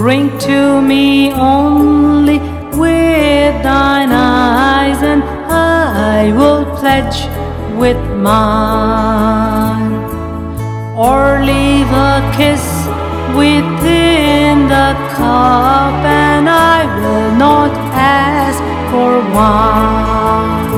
Drink to me only with thine eyes, and I will pledge with mine. Or leave a kiss within the cup, and I will not ask for wine.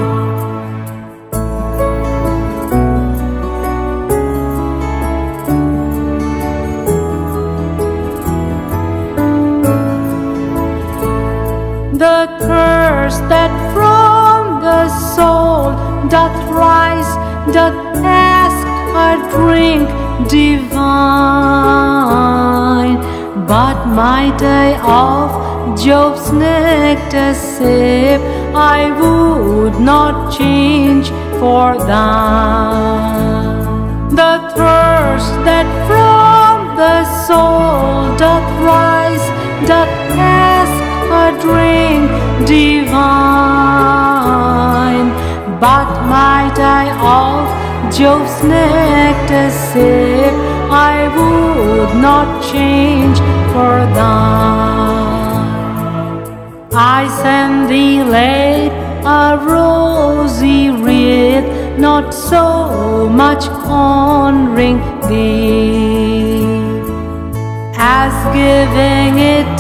The curse that from the soul doth rise, doth ask a drink divine. But my day of Job's nectar sip I would not change for thine. The thirst that from the soul doth rise, doth ask a drink divine. But my day of Job's nectar sip I would not change for thine. I send thee late a rosy wreath, not so much honoring thee as giving it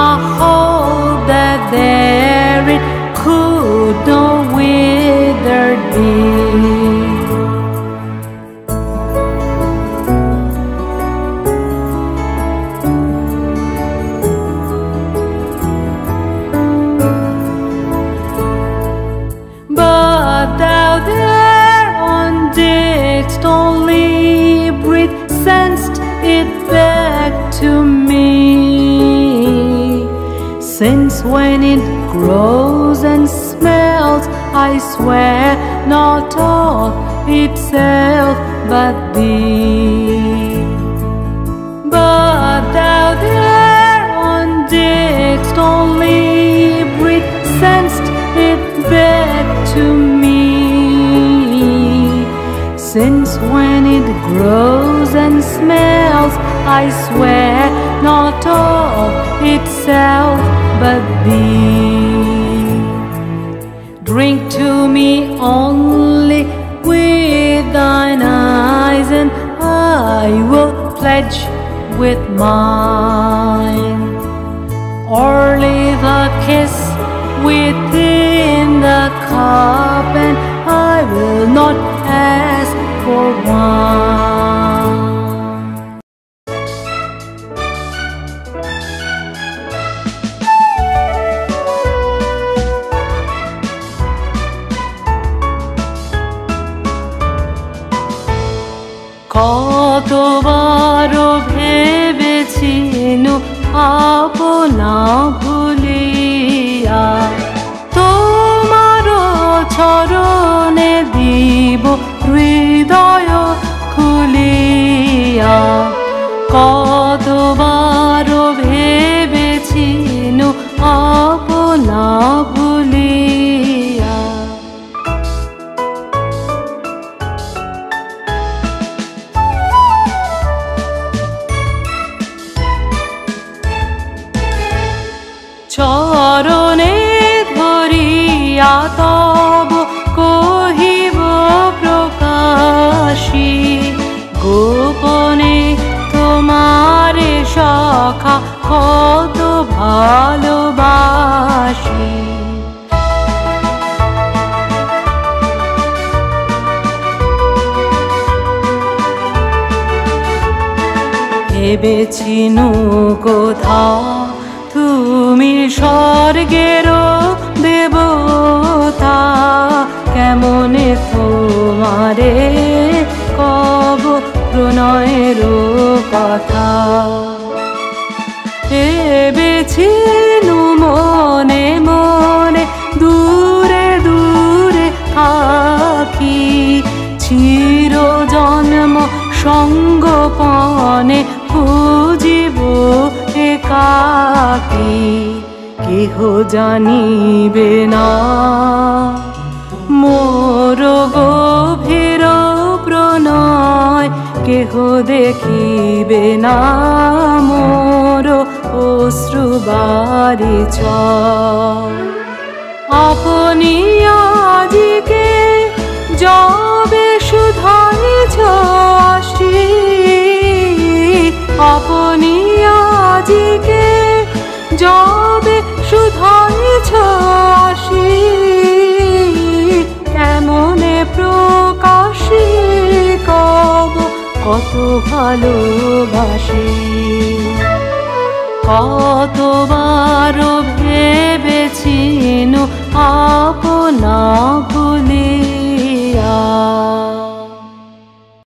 a hope that there it could no withered be. But thou thereon didst only breathe, send'st it back to me. Since when it grows and smells, I swear not of itself but thee. But thou thereon didst only breathe, send'st it back to me. Since when it grows and smells, I swear not of itself but thee. Drink to me only with thine eyes, and I will pledge with mine. Or leave a kiss within the cup, and I will not ask for wine. কতবার ভেবেছিনু আপনা ভুলিয়া, তোমার চরণে দিব হৃদয় খুলিয়া। কতবার ভেবেছিনু আপনা ভুলিয়া। চরণে ধরিয়া তব কহিব প্রকাশী, গোপনে তোমারে সখা কত ভালোবাসি। ভেবেছিনু কোথা তুমি স্বর্গের দেবতা, কেমনে তোমারে কব প্রণয়ের কথা। ভেবেছিনু মনে মনে দূরে দূরে থাকি, চির জন্ম সঙ্গপনে খুঁজিব একাকী। কেহ জানিবে না মোর গভীর প্রণয়, কেহ দেখিবে না মোর অশ্রুবারি ছয়। আপনি আজিকে যবে শুধাইছ আসি, আপনি আজিকে যবে শুধাইছ আসি, কেমনে প্রকাশি কব কত ভালোবাসি। কতবার ভেবেছিনু আপনা ভুলিয়া।